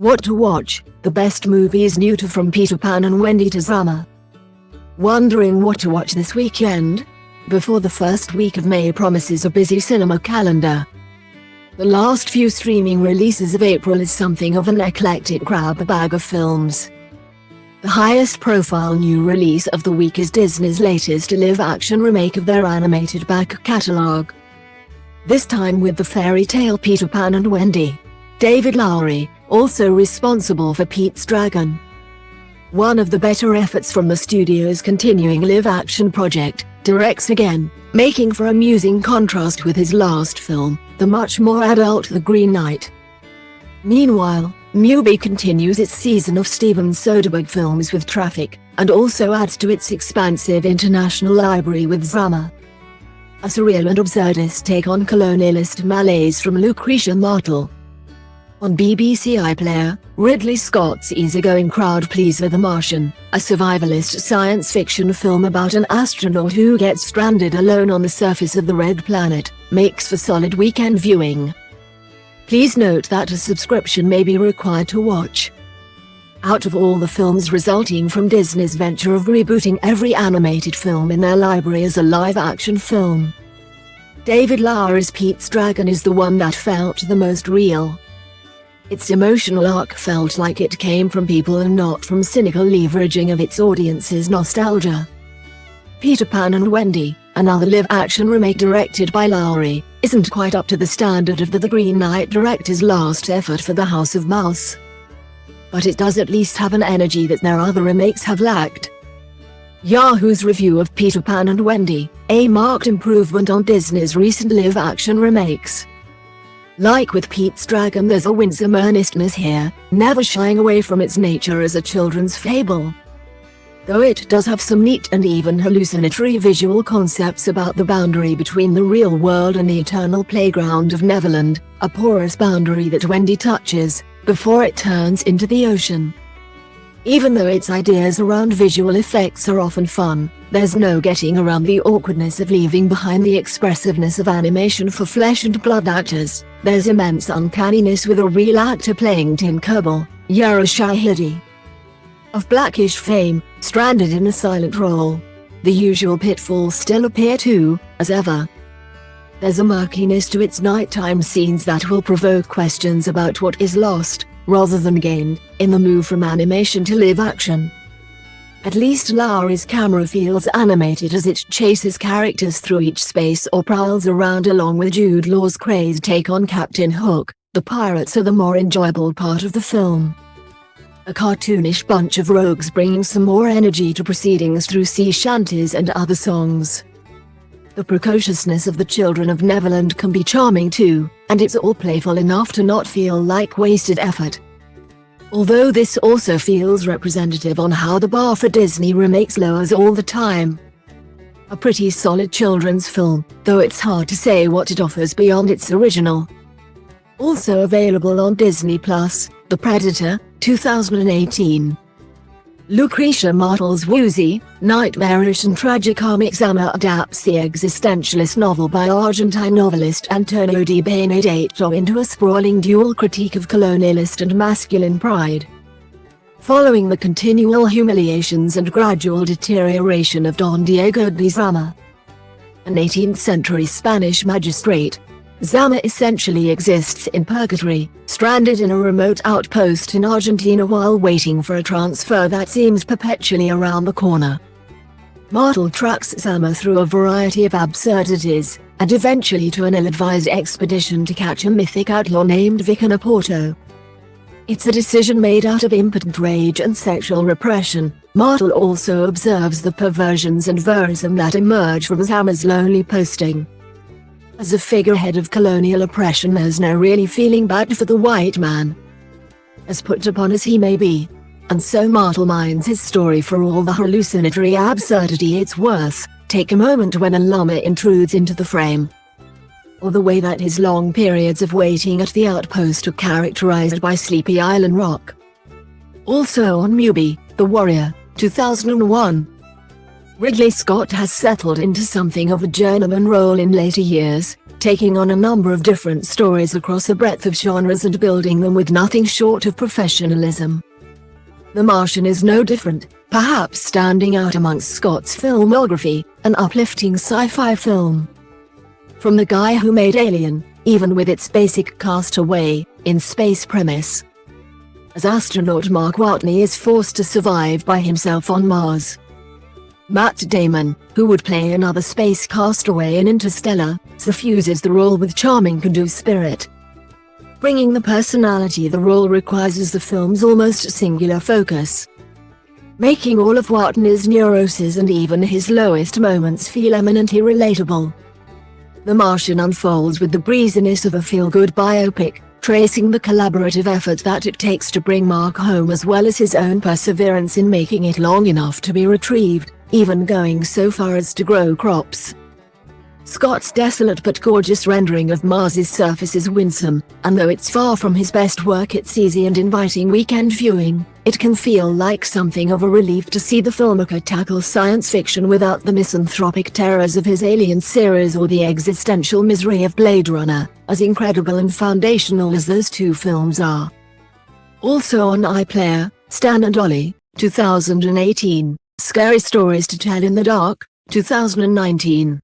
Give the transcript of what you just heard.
What to watch, the best movies new to from Peter Pan and Wendy to Zama. Wondering what to watch this weekend? Before the first week of May promises a busy cinema calendar. The last few streaming releases of April is something of an eclectic grab bag of films. The highest profile new release of the week is Disney's latest live-action remake of their animated back-catalogue. This time with the fairy tale Peter Pan and Wendy. David Lowery, also responsible for Pete's Dragon. One of the better efforts from the studio's continuing live-action project, directs again, making for amusing contrast with his last film, the much more adult The Green Knight. Meanwhile, Mubi continues its season of Steven Soderbergh films with Traffic, and also adds to its expansive international library with Zama, a surreal and absurdist take on colonialist malaise from Lucretia Martel. On BBC iPlayer, Ridley Scott's easygoing crowd pleaser The Martian, a survivalist science fiction film about an astronaut who gets stranded alone on the surface of the Red Planet, makes for solid weekend viewing. Please note that a subscription may be required to watch. Out of all the films resulting from Disney's venture of rebooting every animated film in their library as a live-action film, David Lowery's Pete's Dragon is the one that felt the most real. Its emotional arc felt like it came from people and not from cynical leveraging of its audience's nostalgia. Peter Pan and Wendy, another live-action remake directed by Lowery, isn't quite up to the standard of the Green Knight director's last effort for the House of Mouse. But it does at least have an energy that their other remakes have lacked. Yahoo's review of Peter Pan and Wendy, a marked improvement on Disney's recent live-action remakes. Like with Pete's Dragon, there's a winsome earnestness here, never shying away from its nature as a children's fable. Though it does have some neat and even hallucinatory visual concepts about the boundary between the real world and the eternal playground of Neverland, a porous boundary that Wendy touches, before it turns into the ocean. Even though its ideas around visual effects are often fun, there's no getting around the awkwardness of leaving behind the expressiveness of animation for flesh and blood actors. There's immense uncanniness with a real actor playing Tin Kerbal, Yara Shahidi. Of Blackish fame, stranded in a silent role. The usual pitfalls still appear too, as ever. There's a murkiness to its nighttime scenes that will provoke questions about what is lost, rather than gained, in the move from animation to live action. At least Lowery's camera feels animated as it chases characters through each space or prowls around, along with Jude Law's crazed take on Captain Hook. The pirates are the more enjoyable part of the film. A cartoonish bunch of rogues bringing some more energy to proceedings through sea shanties and other songs. The precociousness of the children of Neverland can be charming too, and it's all playful enough to not feel like wasted effort. Although this also feels representative on how the bar for Disney remakes lowers all the time. A pretty solid children's film, though it's hard to say what it offers beyond its original. Also available on Disney+, The Predator, 2018. Lucretia Martel's woozy, nightmarish and tragicomic Zama adapts the existentialist novel by Argentine novelist Antonio de Benedetto into a sprawling dual critique of colonialist and masculine pride. Following the continual humiliations and gradual deterioration of Don Diego de Zama, an 18th-century Spanish magistrate, Zama essentially exists in purgatory, stranded in a remote outpost in Argentina while waiting for a transfer that seems perpetually around the corner. Martel tracks Zama through a variety of absurdities, and eventually to an ill-advised expedition to catch a mythic outlaw named Vicar Porto. It's a decision made out of impotent rage and sexual repression. Martel also observes the perversions and verism that emerge from Zama's lonely posting. As a figurehead of colonial oppression, there's no really feeling bad for the white man, as put upon as he may be. And so Martel mines his story for all the hallucinatory absurdity it's worth. Take a moment when a llama intrudes into the frame, or the way that his long periods of waiting at the outpost are characterized by Sleepy Island rock. Also on Mubi, The Warrior, 2001. Ridley Scott has settled into something of a journeyman role in later years, taking on a number of different stories across a breadth of genres and building them with nothing short of professionalism. The Martian is no different, perhaps standing out amongst Scott's filmography, an uplifting sci-fi film. From the guy who made Alien, even with its basic castaway, in space premise. As astronaut Mark Watney is forced to survive by himself on Mars. Matt Damon, who would play another space castaway in Interstellar, suffuses the role with charming can-do spirit. Bringing the personality the role requires is the film's almost singular focus. Making all of Watney's neuroses and even his lowest moments feel eminently relatable. The Martian unfolds with the breeziness of a feel-good biopic, tracing the collaborative effort that it takes to bring Mark home as well as his own perseverance in making it long enough to be retrieved, even going so far as to grow crops. Scott's desolate but gorgeous rendering of Mars's surface is winsome, and though it's far from his best work, it's easy and inviting weekend viewing. It can feel like something of a relief to see the filmmaker tackle science fiction without the misanthropic terrors of his Alien series or the existential misery of Blade Runner, as incredible and foundational as those two films are. Also on iPlayer, Stan and Ollie, 2018, Scary Stories to Tell in the Dark, 2019.